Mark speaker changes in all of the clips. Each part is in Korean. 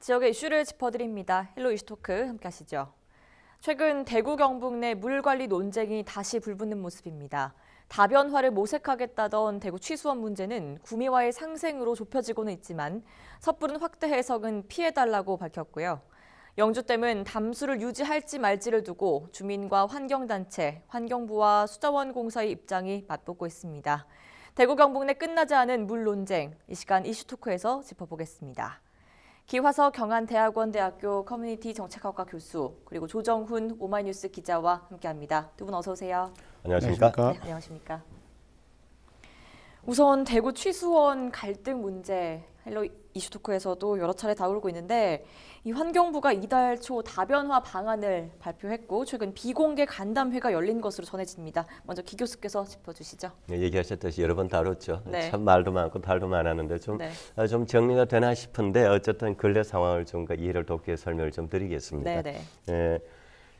Speaker 1: 지역의 이슈를 짚어드립니다. 헬로 이슈토크 함께 하시죠. 최근 대구 경북 내 물관리 논쟁이 다시 불붙는 모습입니다. 다변화를 모색하겠다던 대구 취수원 문제는 구미와의 상생으로 좁혀지고는 있지만 섣부른 확대 해석은 피해달라고 밝혔고요. 영주댐은 담수를 유지할지 말지를 두고 주민과 환경단체, 환경부와 수자원공사의 입장이 맞붙고 있습니다. 대구 경북 내 끝나지 않은 물 논쟁, 이 시간 이슈토크에서 짚어보겠습니다. 기화석 경한대학원대학교 커뮤니티 정책학과 교수 그리고 조정훈 오마이뉴스 기자와 함께합니다. 두 분 어서 오세요.
Speaker 2: 안녕하십니까?
Speaker 1: 네, 안녕하십니까? 우선 대구 취수원 갈등 문제 헬로 이슈토크에서도 여러 차례 다루고 있는데 이 환경부가 이달 초 다변화 방안을 발표했고 최근 비공개 간담회가 열린 것으로 전해집니다. 먼저 기 교수께서 짚어주시죠.
Speaker 2: 네, 얘기하셨듯이 여러 번 다뤘죠.
Speaker 1: 네.
Speaker 2: 참 말도 많고 달도 많았는데 좀 정리가 되나 싶은데 어쨌든 근래 상황을 좀 이해를 돕기 위해 설명을 좀 드리겠습니다.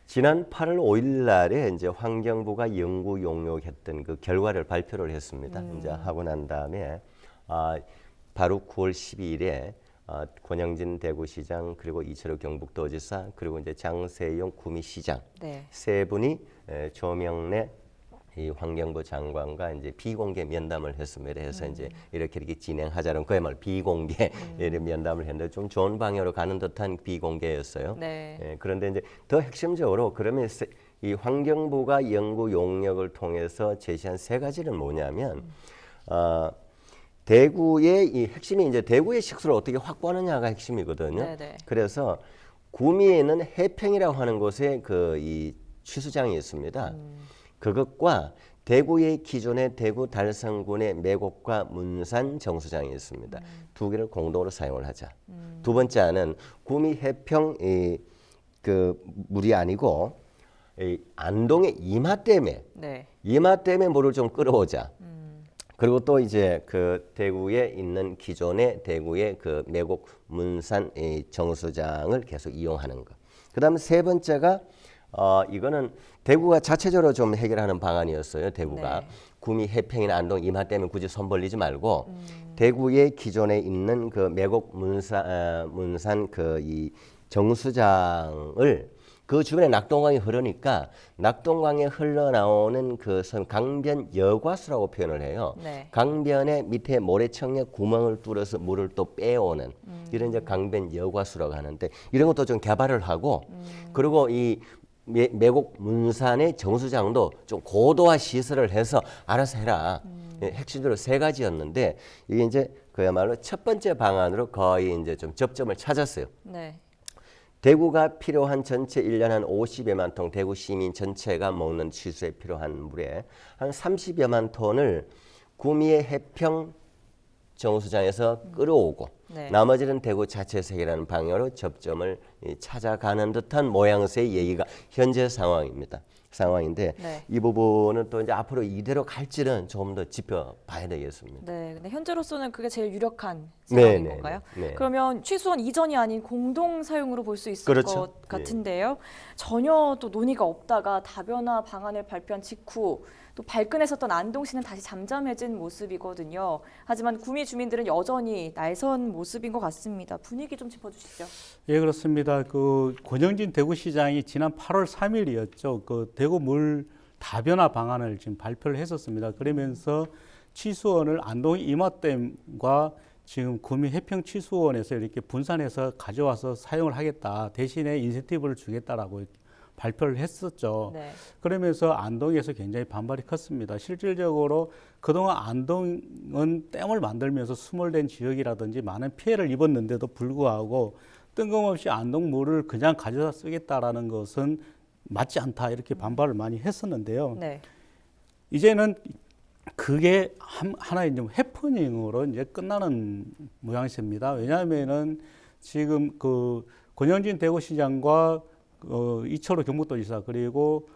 Speaker 2: 지난 8월 5일 날에 이제 환경부가 연구 용역했던 그 결과를 발표를 했습니다. 이제 하고 난 다음에 바로 9월 12일에 권영진 대구시장 그리고 이철우 경북도지사 그리고 이제 장세용 구미시장 세 분이 조명래 이 환경부 장관과 이제 비공개 면담을 했습니다. 그래서 이제 이렇게 진행하자는 그야말로 비공개 면담을 했는데 좀 좋은 방향으로 가는 듯한 비공개였어요. 그런데 이제 더 핵심적으로 그러면 이 환경부가 연구 용역을 통해서 제시한 세 가지는 뭐냐면 대구의 이 핵심이 이제 대구의 식수를 어떻게 확보하느냐가 핵심이거든요. 그래서 구미에 있는 해평이라고 하는 곳에 그 이 취수장이 있습니다. 그것과 대구의 기존의 대구 달성군의 매곡과 문산 정수장이 있습니다. 두 개를 공동으로 사용을 하자. 두 번째는 구미 해평 그 물이 아니고 안동의 이마댐에 물을 좀 끌어오자. 그리고 또 이제 그 대구에 있는 기존의 대구의 그 매곡 문산 정수장을 계속 이용하는 것. 그다음에 세 번째가 이거는 대구가 자체적으로 좀 해결하는 방안이었어요. 대구가 구미 해평이나 안동 이마댐에 굳이 손 벌리지 말고 대구의 기존에 있는 그 매곡 문산 그 이 정수장을 그 주변에 낙동강이 흐르니까 낙동강에 흘러나오는 그 강변 여과수라고 표현을 해요. 강변의 밑에 모래청에 구멍을 뚫어서 물을 또 빼오는 이런 이제 강변 여과수라고 하는데 이런 것도 좀 개발을 하고 그리고 이 매곡 문산의 정수장도 좀 고도화 시설을 해서 알아서 해라. 핵심적으로 세 가지였는데 이게 이제 그야말로 첫 번째 방안으로 거의 이제 좀 접점을 찾았어요. 대구가 필요한 전체 1년 한 50여만 톤 대구 시민 전체가 먹는 취수에 필요한 물에 한 30여만 톤을 구미의 해평 정수장에서 끌어오고 나머지는 대구 자체에서 해결하는 방향으로 접점을 찾아가는 듯한 모양새의 얘기가 현재 상황인데 이 부분은 또 이제 앞으로 이대로 갈지는 조금 더 짚어봐야 되겠습니다.
Speaker 1: 근데 현재로서는 그게 제일 유력한 상황인 건가요? 그러면 취수원 이전이 아닌 공동 사용으로 볼 수 있을 것 같은데요. 전혀 또 논의가 없다가 다변화 방안을 발표한 직후 또 발끈했었던 안동시는 다시 잠잠해진 모습이거든요. 하지만 구미 주민들은 여전히 날선 모습인 것 같습니다. 분위기 좀 짚어주시죠.
Speaker 3: 예, 그렇습니다. 그 권영진 대구시장이 지난 8월 3일이었죠. 그 대구 물 다변화 방안을 지금 발표를 했었습니다. 그러면서 취수원을 안동 이마댐과 지금 구미 해평 취수원에서 이렇게 분산해서 가져와서 사용을 하겠다. 대신에 인센티브를 주겠다라고 발표를 했었죠. 그러면서 안동에서 굉장히 반발이 컸습니다. 실질적으로 그동안 안동은 댐을 만들면서 수몰된 지역이라든지 많은 피해를 입었는데도 불구하고 뜬금없이 안동 물을 그냥 가져다 쓰겠다라는 것은 맞지 않다 이렇게 반발을 많이 했었는데요. 이제는 그게 하나의 좀 해프닝으로 이제 끝나는 모양새입니다. 왜냐하면은 지금 그 권영진 대구시장과 이철우 경북도지사 그리고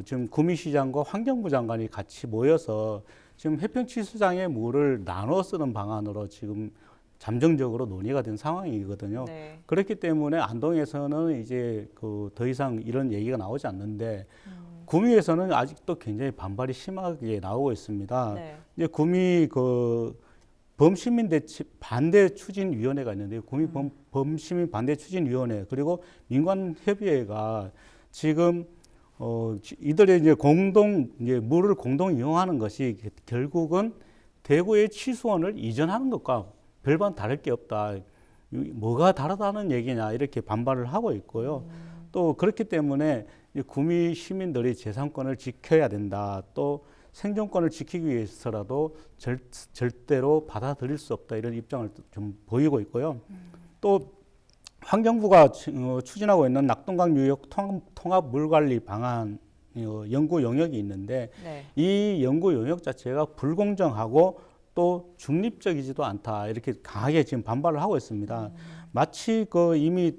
Speaker 3: 지금 구미시장과 환경부 장관이 같이 모여서 지금 해평취수장의 물을 나눠 쓰는 방안으로 지금 잠정적으로 논의가 된 상황이거든요. 그렇기 때문에 안동에서는 이제 그 더 이상 이런 얘기가 나오지 않는데 구미에서는 아직도 굉장히 반발이 심하게 나오고 있습니다. 이제 구미 그 범시민 반대 추진위원회가 있는데요. 구미 범시민 반대 추진위원회 그리고 민관협의회가 지금 이들의 이제 물을 공동 이용하는 것이 결국은 대구의 취수원을 이전하는 것과 별반 다를 게 없다. 뭐가 다르다는 얘기냐 이렇게 반발을 하고 있고요. 또 그렇기 때문에 구미 시민들이 재산권을 지켜야 된다. 또 생존권을 지키기 위해서라도 절대로 받아들일 수 없다 이런 입장을 좀 보이고 있고요. 또 환경부가 추진하고 있는 낙동강 유역 통합 물관리 방안 연구 영역이 있는데
Speaker 1: 네.
Speaker 3: 이 연구 영역 자체가 불공정하고 또 중립적이지도 않다 이렇게 강하게 지금 반발을 하고 있습니다. 마치 이미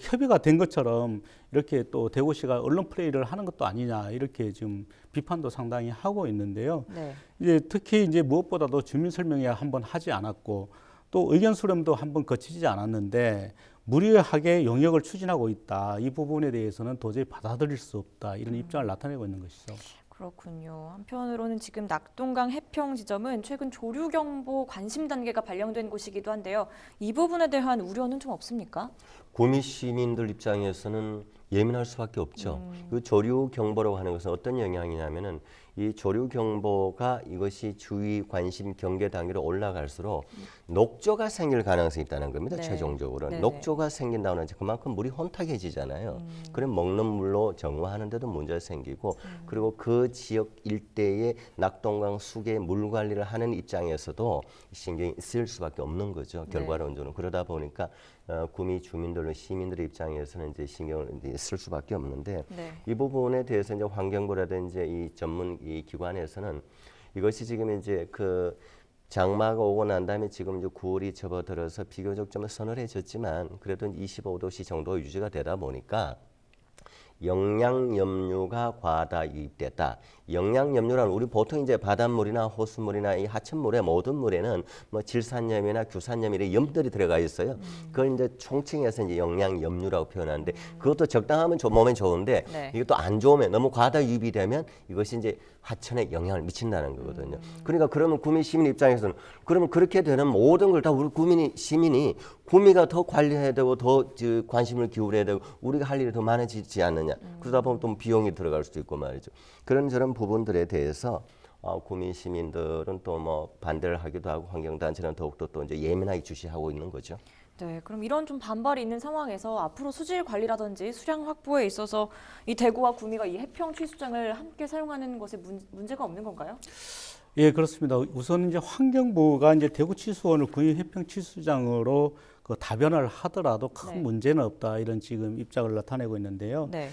Speaker 3: 협의가 된 것처럼 이렇게 또 대구시가 언론 플레이를 하는 것도 아니냐 이렇게 지금 비판도 상당히 하고 있는데요.
Speaker 1: 네.
Speaker 3: 이제 특히 이제 무엇보다도 주민 설명회 한번 하지 않았고 또 의견 수렴도 한번 거치지 않았는데 무리하게 영역을 추진하고 있다. 이 부분에 대해서는 도저히 받아들일 수 없다. 이런 입장을 나타내고 있는 것이죠.
Speaker 1: 그렇군요. 한편으로는 지금 낙동강 해평 지점은 최근 조류 경보 관심 단계가 발령된 곳이기도 한데요. 이 부분에 대한 우려는 좀 없습니까?
Speaker 2: 구미 시민들 입장에서는 예민할 수밖에 없죠. 그 조류 경보라고 하는 것은 어떤 영향이냐면은 이 조류 경보가 이것이 주의 관심 경계 단계로 올라갈수록 녹조가 생길 가능성이 있다는 겁니다.
Speaker 1: 네.
Speaker 2: 최종적으로
Speaker 1: 네네.
Speaker 2: 녹조가 생긴다는 것은 그만큼 물이 혼탁해지잖아요. 그럼 먹는 물로 정화하는데도 문제가 생기고 그리고 그 지역 일대의 낙동강 수계 물 관리를 하는 입장에서도 신경이 쓰일 수밖에 없는 거죠. 결과론적으로 그러다 보니까 구미 주민들, 시민들의 입장에서는 이제 신경을 이제 쓸 수밖에 없는데
Speaker 1: 네.
Speaker 2: 이 부분에 대해서 이제 환경부라든지 이 전문 이 기관에서는 이것이 지금 이제 그 장마가 오고 난 다음에 지금 이제 9월이 접어들어서 비교적 좀 서늘해졌지만 그래도 25도씨 정도 유지가 되다 보니까 영양염류가 과다 유입됐다. 영양염류란 우리 보통 이제 바닷물이나 호수물이나 이 하천물의 모든 물에는 뭐 질산염이나 규산염 이런 염들이 들어가 있어요. 그걸 이제 총칭해서 이제 영양염류라고 표현하는데 그것도 적당하면 몸에 좋은데
Speaker 1: 네.
Speaker 2: 이것도 안 좋으면 너무 과다 유입이 되면 이것이 이제 하천에 영향을 미친다는 거거든요. 그러니까 그러면 구미 시민 입장에서는 그러면 그렇게 되는 모든 걸 다 우리 시민이 구미가 더 관리해야 되고 더 관심을 기울여야 되고 우리가 할 일이 더 많아지지 않느냐. 그러다 보면 또 비용이 들어갈 수도 있고 말이죠. 그런 저런 부분들에 대해서 구미 시민들은 또 뭐 반대를 하기도 하고 환경단체는 더욱더 또 이제 예민하게 주시하고 있는 거죠.
Speaker 1: 네, 그럼 이런 좀 반발이 있는 상황에서 앞으로 수질 관리라든지 수량 확보에 있어서 이 대구와 구미가 이 해평 취수장을 함께 사용하는 것에 문제가 없는 건가요?
Speaker 3: 예, 그렇습니다. 우선 이제 환경부가 이제 대구 취수원을 구미 해평 취수장으로 다변화를 하더라도 큰
Speaker 1: 네.
Speaker 3: 문제는 없다 이런 지금 입장을 나타내고 있는데요.
Speaker 1: 네.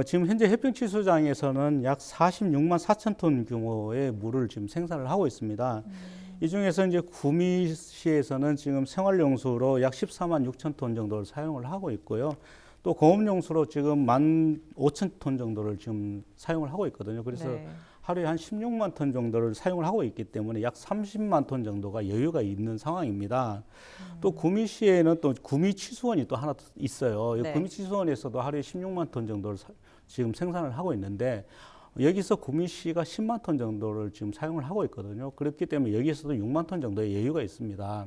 Speaker 3: 지금 현재 해평 취수장에서는 약 46만 4천 톤 규모의 물을 지금 생산을 하고 있습니다. 이 중에서 이제 구미시에서는 지금 생활용수로 약 14만 6천 톤 정도를 사용을 하고 있고요. 또 공업용수로 지금 1만 5천 톤 정도를 지금 사용을 하고 있거든요. 그래서
Speaker 1: 네.
Speaker 3: 하루에 한 16만 톤 정도를 사용을 하고 있기 때문에 약 30만 톤 정도가 여유가 있는 상황입니다. 또 구미시에는 또 구미취수원이 또 하나 있어요. 이
Speaker 1: 네.
Speaker 3: 구미취수원에서도 하루에 16만 톤 정도를 지금 생산을 하고 있는데 여기서 구미시가 10만 톤 정도를 지금 사용을 하고 있거든요. 그렇기 때문에 여기서도 6만 톤 정도의 여유가 있습니다.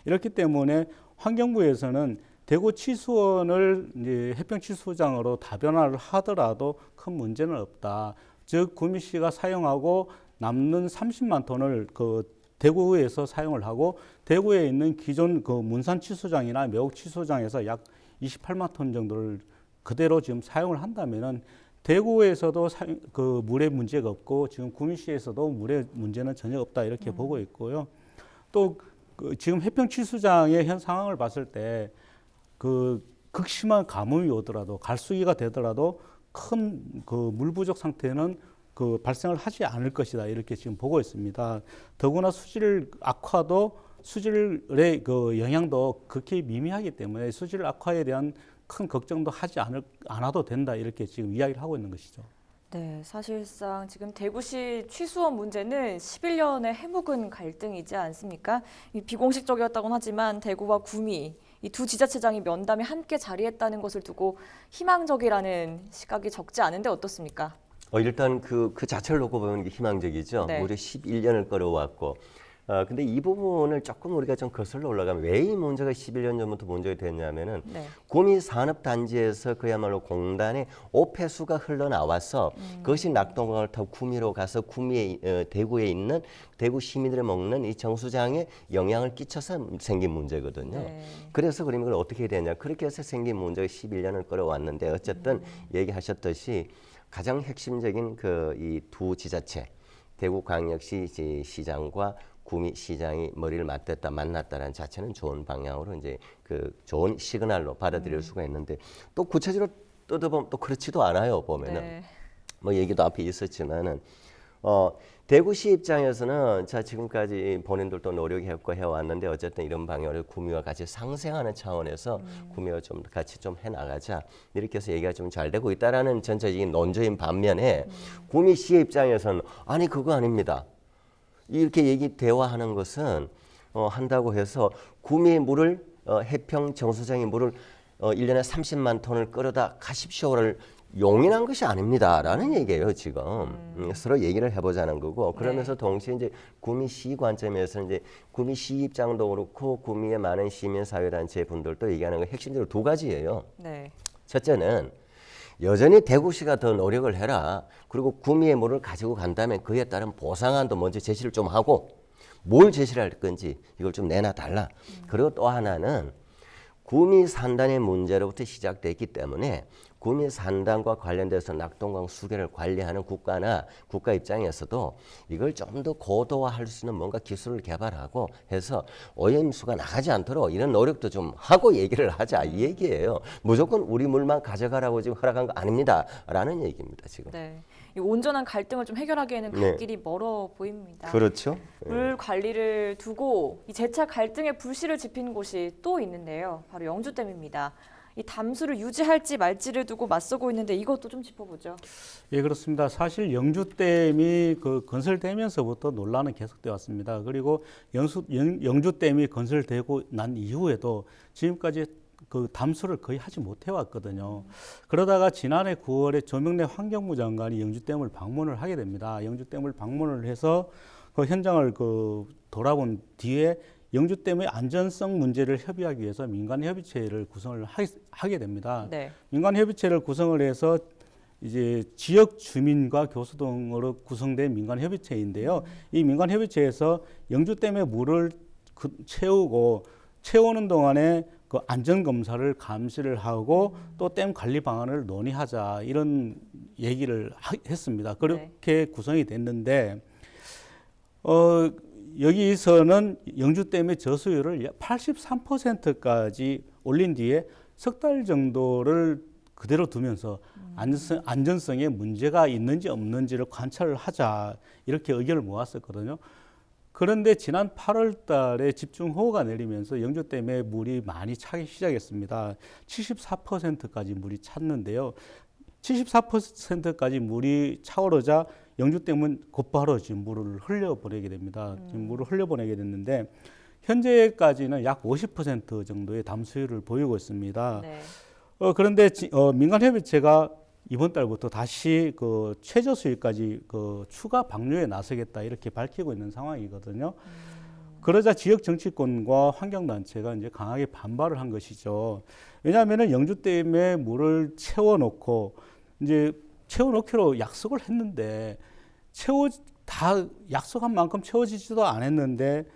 Speaker 3: 이렇기 때문에 환경부에서는 대구 취수원을 이제 해평 취수장으로 다변화를 하더라도 큰 문제는 없다. 즉 구미시가 사용하고 남는 30만 톤을 대구에서 사용을 하고 대구에 있는 기존 문산 취수장이나 매옥 취수장에서 약 28만 톤 정도를 그대로 지금 사용을 한다면은 대구에서도 물의 문제가 없고 지금 구미시에서도 물의 문제는 전혀 없다 이렇게 보고 있고요. 또 지금 해평 취수장의 현 상황을 봤을 때 극심한 가뭄이 오더라도 갈수기가 되더라도 큰 물 부족 상태는 발생을 하지 않을 것이다 이렇게 지금 보고 있습니다. 더구나 수질 악화도 수질의 영향도 극히 미미하기 때문에 수질 악화에 대한 큰 걱정도 하지 않아도 된다 이렇게 지금 이야기를 하고 있는 것이죠.
Speaker 1: 네, 사실상 지금 대구시 취수원 문제는 11년의 해묵은 갈등이지 않습니까? 비공식적이었다고는 하지만 대구와 구미 이 두 지자체장이 면담에 함께 자리했다는 것을 두고 희망적이라는 시각이 적지 않은데 어떻습니까?
Speaker 2: 일단 그 자체를 놓고 보면 희망적이죠.
Speaker 1: 네.
Speaker 2: 무려 11년을 끌어왔고 근데 이 부분을 조금 우리가 좀 거슬러 올라가면 왜 이 문제가 11년 전부터 문제가 됐냐면은
Speaker 1: 네.
Speaker 2: 구미 산업단지에서 그야말로 공단의 오폐수가 흘러나와서 그것이 낙동강을 타고 구미로 가서 구미에 대구에 있는 대구 시민들이 먹는 이 정수장에 영향을 끼쳐서 생긴 문제거든요.
Speaker 1: 네.
Speaker 2: 그래서 그러면 이걸 어떻게 해야 되냐? 그렇게 해서 생긴 문제가 11년을 끌어왔는데 어쨌든 얘기하셨듯이 가장 핵심적인 그 이 두 지자체 대구광역시 시장과 구미시장이 머리를 맞댔다 만났다는 자체는 좋은 방향으로 이제 그 좋은 시그널로 받아들일 수가 있는데 또 구체적으로 뜯어보면 또 그렇지도 않아요. 보면은
Speaker 1: 네.
Speaker 2: 뭐 얘기도 앞에 있었지만은 대구시 입장에서는 자 지금까지 본인들도 노력했고 해왔는데 어쨌든 이런 방향을 구미와 같이 상생하는 차원에서 구미와 좀 같이 좀 해나가자 이렇게 해서 얘기가 좀 잘 되고 있다라는 전체적인 논조인 반면에 구미시 입장에서는 아니 그거 아닙니다. 이렇게 대화하는 것은 한다고 해서 구미의 물을 해평 정수장의 물을 1년에 30만 톤을 끌어다 가십시오를 용인한 것이 아닙니다라는 얘기예요 지금. 서로 얘기를 해보자는 거고 그러면서 동시에 이제 구미시 관점에서는 이제 구미시 입장도 그렇고 구미의 많은 시민사회단체 분들도 얘기하는 건 핵심적으로 두 가지예요.
Speaker 1: 네.
Speaker 2: 첫째는 여전히 대구시가 더 노력을 해라. 그리고 구미의 물을 가지고 간다면 그에 따른 보상안도 먼저 제시를 좀 하고 뭘 제시를 할 건지 이걸 좀 내놔달라. 그리고 또 하나는 구미 산단의 문제로부터 시작됐기 때문에 구미 산단과 관련돼서 낙동강 수계를 관리하는 국가나 국가 입장에서도 이걸 좀 더 고도화할 수 있는 뭔가 기술을 개발하고 해서 오염수가 나가지 않도록 이런 노력도 좀 하고 얘기를 하자 이 얘기예요. 무조건 우리 물만 가져가라고 지금 허락한 거 아닙니다라는 얘기입니다 지금.
Speaker 1: 네. 이 온전한 갈등을 좀 해결하기에는 갈
Speaker 2: 네.
Speaker 1: 길이 멀어 보입니다.
Speaker 2: 그렇죠.
Speaker 1: 물 관리를 두고 이 재차 갈등의 불씨를 지핀 곳이 또 있는데요. 바로 영주댐입니다. 이 담수를 유지할지 말지를 두고 맞서고 있는데 이것도 좀 짚어보죠.
Speaker 3: 예, 그렇습니다. 사실 영주댐이 그 건설되면서부터 논란은 계속돼 왔습니다. 그리고 영주댐이 건설되고 난 이후에도 지금까지 그 담수를 거의 하지 못해 왔거든요. 그러다가 지난해 9월에 조명래 환경부 장관이 영주댐을 방문을 하게 됩니다. 영주댐을 방문을 해서 그 현장을 그 돌아본 뒤에 영주댐의 안전성 문제를 협의하기 위해서 민간협의체를 구성을 하게 됩니다.
Speaker 1: 네.
Speaker 3: 민간협의체를 구성을 해서 이제 지역 주민과 교수 등으로 구성된 민간협의체인데요. 이 민간협의체에서 영주댐의 물을 채우는 동안에 그 안전검사를 감시를 하고 또 댐 관리 방안을 논의하자 이런 얘기를 했습니다. 그렇게 구성이 됐는데 여기서는 영주댐의 저수율을 83%까지 올린 뒤에 석 달 정도를 그대로 두면서 안전성에 문제가 있는지 없는지를 관찰을 하자 이렇게 의견을 모았었거든요. 그런데 지난 8월 달에 집중호우가 내리면서 영주댐에 물이 많이 차기 시작했습니다. 74%까지 물이 찼는데요. 74%까지 물이 차오르자 영주댐은 곧바로 지금 물을 흘려보내게 됩니다. 지금 물을 흘려보내게 됐는데 현재까지는 약 50% 정도의 담수율을 보이고 있습니다.
Speaker 1: 네.
Speaker 3: 그런데 민간협의체가 이번 달부터 다시 그 최저 수위까지 그 추가 방류에 나서겠다 이렇게 밝히고 있는 상황이거든요. 그러자 지역 정치권과 환경단체가 이제 강하게 반발을 한 것이죠. 왜냐하면은 영주댐에 물을 채워놓고 이제 채워놓기로 약속을 했는데 다 약속한 만큼 채워지지도 않았는데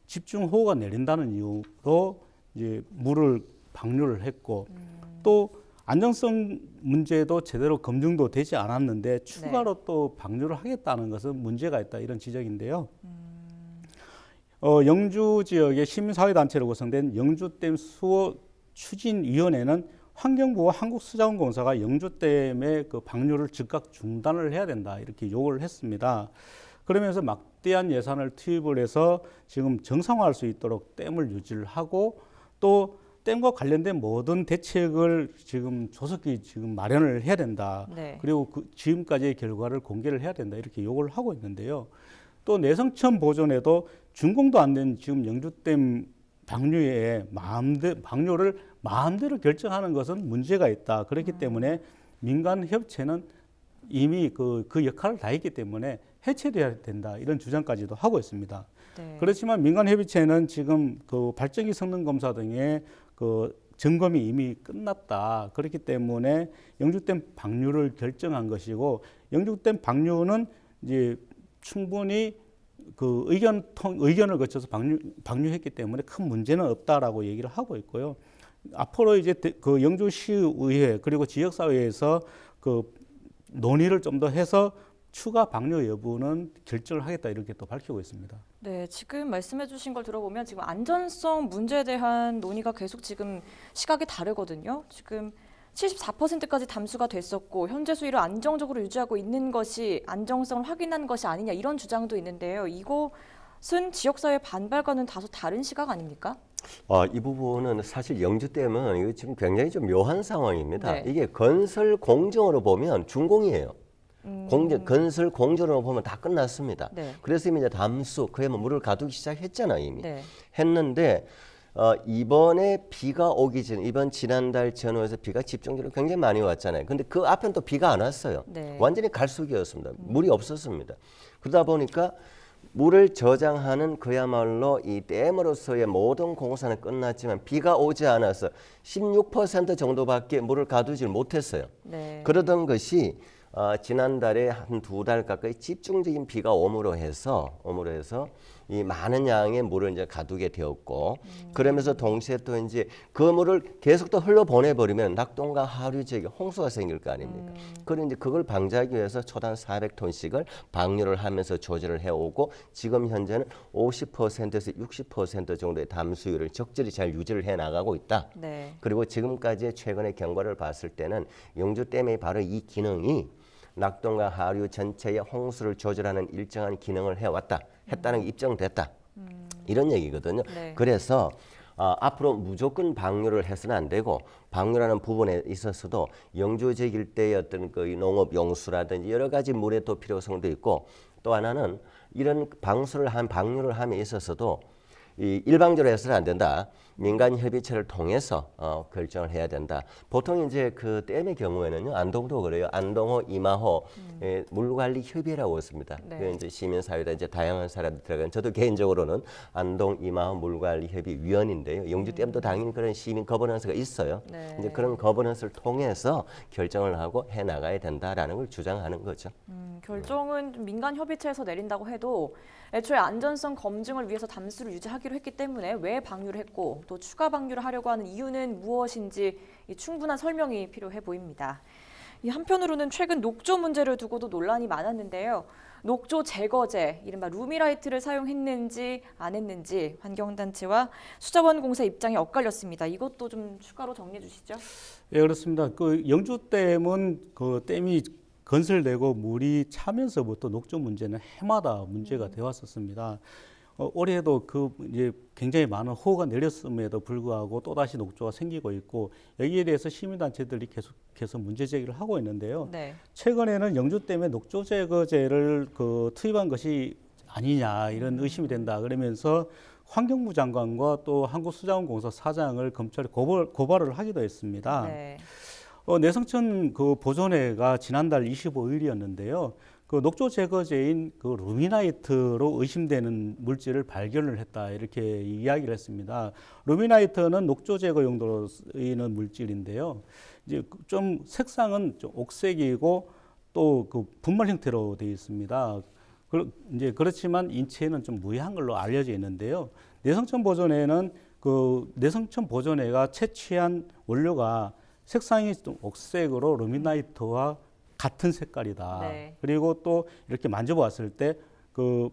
Speaker 3: 집중호우가 내린다는 이유로 이제 물을 방류를 했고 또 안정성 문제도 제대로 검증도 되지 않았는데 추가로 또 방류를 하겠다는 것은 문제가 있다 이런 지적인데요. 영주 지역의 시민사회단체로 구성된 영주댐 수호 추진위원회는 환경부와 한국수자원공사가 영주댐의 그 방류를 즉각 중단을 해야 된다 이렇게 요구를 했습니다. 그러면서 막대한 예산을 투입을 해서 지금 정상화할 수 있도록 댐을 유지를 하고 또 댐과 관련된 모든 대책을 지금 조속히 지금 마련을 해야 된다.
Speaker 1: 네.
Speaker 3: 그리고 지금까지의 결과를 공개를 해야 된다 이렇게 요구를 하고 있는데요. 또 내성천 보존에도 준공도 안 된 지금 영주댐 방류의 방류를 마음대로 결정하는 것은 문제가 있다. 그렇기 때문에 민간 협체는 이미 그 역할을 다 했기 때문에 해체돼야 된다. 이런 주장까지도 하고 있습니다.
Speaker 1: 네.
Speaker 3: 그렇지만 민간협의체는 지금 그 발전기 성능 검사 등의 그 점검이 이미 끝났다. 그렇기 때문에 영주댐 방류를 결정한 것이고, 영주댐 방류는 이제 충분히 그 의견을 거쳐서 방류했기 때문에 큰 문제는 없다라고 얘기를 하고 있고요. 앞으로 이제 그 영주시의회 그리고 지역사회에서 그 논의를 좀 더 해서 추가 방류 여부는 결정을 하겠다 이렇게 또 밝히고 있습니다.
Speaker 1: 네, 지금 말씀해주신 걸 들어보면 지금 안전성 문제에 대한 논의가 계속 지금 시각이 다르거든요. 지금 74%까지 담수가 됐었고 현재 수위를 안정적으로 유지하고 있는 것이 안정성을 확인한 것이 아니냐 이런 주장도 있는데요. 이것은 지역사회 반발과는 다소 다른 시각 아닙니까?
Speaker 2: 이 부분은 사실 영주댐은 이거 지금 굉장히 좀 묘한 상황입니다.
Speaker 1: 네.
Speaker 2: 이게 건설 공정으로 보면 준공이에요. 건설 공정으로 보면 다 끝났습니다.
Speaker 1: 네.
Speaker 2: 그래서 이제 담수, 그에 뭐 물을 가두기 시작했잖아요, 이미.
Speaker 1: 네.
Speaker 2: 했는데 이번에 비가 오기 전, 이번 지난달 전후에서 비가 집중적으로 굉장히 많이 왔잖아요. 근데 그 앞엔 또 비가 안 왔어요.
Speaker 1: 네.
Speaker 2: 완전히 갈수기였습니다. 물이 없었습니다. 그러다 보니까 물을 저장하는 그야말로 이 댐으로서의 모든 공사는 끝났지만 비가 오지 않아서 16% 정도밖에 물을 가두질 못했어요.
Speaker 1: 네.
Speaker 2: 그러던 것이 지난달에 한 2달 가까이 집중적인 비가 오므로 해서 이 많은 양의 물을 이제 가두게 되었고 그러면서 동시에 또 이제 그 물을 계속 또 흘러 보내버리면 낙동강 하류 지역에 홍수가 생길 거 아닙니까? 그런데 이제 그걸 방지하기 위해서 초당 400톤씩을 방류를 하면서 조절을 해오고 지금 현재는 50%에서 60% 정도의 담수율을 적절히 잘 유지를 해 나가고 있다.
Speaker 1: 네.
Speaker 2: 그리고 지금까지 최근의 경과를 봤을 때는 영주댐의 바로 이 기능이 낙동강 하류 전체의 홍수를 조절하는 일정한 기능을 했다는 게 입증됐다. 이런 얘기거든요.
Speaker 1: 네.
Speaker 2: 그래서 앞으로 무조건 방류를 해서는 안 되고 방류라는 부분에 있어서도 영주 지역 일대의 어떤 그 농업 용수라든지 여러 가지 물의 또 필요성도 있고 또 하나는 이런 방류를 함에 있어서도 일방적으로 해서는 안 된다. 민간 협의체를 통해서 결정을 해야 된다. 보통 이제 그 댐의 경우에는요, 안동도 그래요. 안동호, 이마호 물관리 협의회라고 있습니다.
Speaker 1: 네.
Speaker 2: 그 이제 시민사회다 이제 다양한 사람들 들어간. 저도 개인적으로는 안동, 이마호 물관리 협의 위원인데요. 영주 댐도 당연히 그런 시민 거버넌스가 있어요.
Speaker 1: 네.
Speaker 2: 이제 그런 거버넌스를 통해서 결정을 하고 해 나가야 된다라는 걸 주장하는 거죠.
Speaker 1: 결정은 좀 민간 협의체에서 내린다고 해도 애초에 안전성 검증을 위해서 담수를 유지하기로 했기 때문에 왜 방류를 했고 또 추가 방류를 하려고 하는 이유는 무엇인지 충분한 설명이 필요해 보입니다. 한편으로는 최근 녹조 문제를 두고도 논란이 많았는데요. 녹조 제거제, 이른바 루미라이트를 사용했는지 안 했는지 환경단체와 수자원공사 입장이 엇갈렸습니다. 이것도 좀 추가로 정리해 주시죠.
Speaker 3: 예, 그렇습니다. 그 영주댐은 그 댐이 건설되고 물이 차면서부터 녹조 문제는 해마다 문제가 되어 왔었습니다. 올해도 그 이제 굉장히 많은 호우가 내렸음에도 불구하고 또다시 녹조가 생기고 있고 여기에 대해서 시민단체들이 계속해서 문제 제기를 하고 있는데요.
Speaker 1: 네.
Speaker 3: 최근에는 영주댐에 녹조 제거제를 그 투입한 것이 아니냐 이런 의심이 된다 그러면서 환경부 장관과 또 한국수자원공사 사장을 검찰에 고발을 하기도 했습니다.
Speaker 1: 네.
Speaker 3: 내성천 그 보존회가 지난달 25일이었는데요. 그 녹조 제거제인 그 루미나이트로 의심되는 물질을 발견을 했다 이렇게 이야기를 했습니다. 루미나이트는 녹조 제거 용도로 쓰이는 물질인데요. 이제 좀 색상은 좀 옥색이고 또 그 분말 형태로 되어 있습니다. 이제 그렇지만 인체에는 좀 무해한 걸로 알려져 있는데요. 내성천 보존회는 그 내성천 보존회가 채취한 원료가 색상이 좀 옥색으로 루미나이트와 같은 색깔이다.
Speaker 1: 네.
Speaker 3: 그리고 또 이렇게 만져보았을 때 그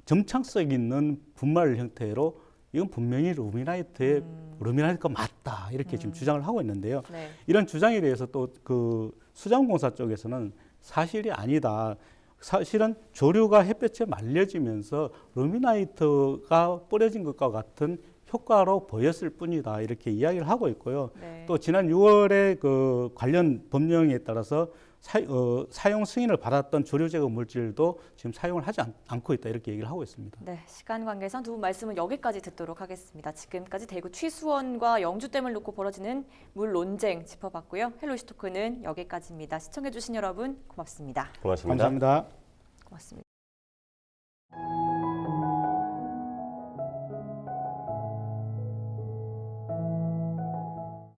Speaker 3: 점착성 있는 분말 형태로 이건 분명히 루미나이트가 맞다 이렇게 지금 주장을 하고 있는데요.
Speaker 1: 네.
Speaker 3: 이런 주장에 대해서 또 그 수자원공사 쪽에서는 사실이 아니다. 사실은 조류가 햇볕에 말려지면서 루미나이트가 뿌려진 것과 같은 효과로 보였을 뿐이다 이렇게 이야기를 하고 있고요.
Speaker 1: 네.
Speaker 3: 또 지난 6월에 그 관련 법령에 따라서 사용 승인을 받았던 조류 제거 물질도 지금 사용을 하지 않고 있다 이렇게 얘기를 하고 있습니다.
Speaker 1: 네, 시간 관계상 두 분 말씀은 여기까지 듣도록 하겠습니다. 지금까지 대구 취수원과 영주댐을 놓고 벌어지는 물 논쟁 짚어봤고요. 헬로 이슈 토크는 여기까지입니다. 시청해주신 여러분 고맙습니다.
Speaker 2: 고맙습니다.
Speaker 3: 감사합니다.
Speaker 1: 고맙습니다.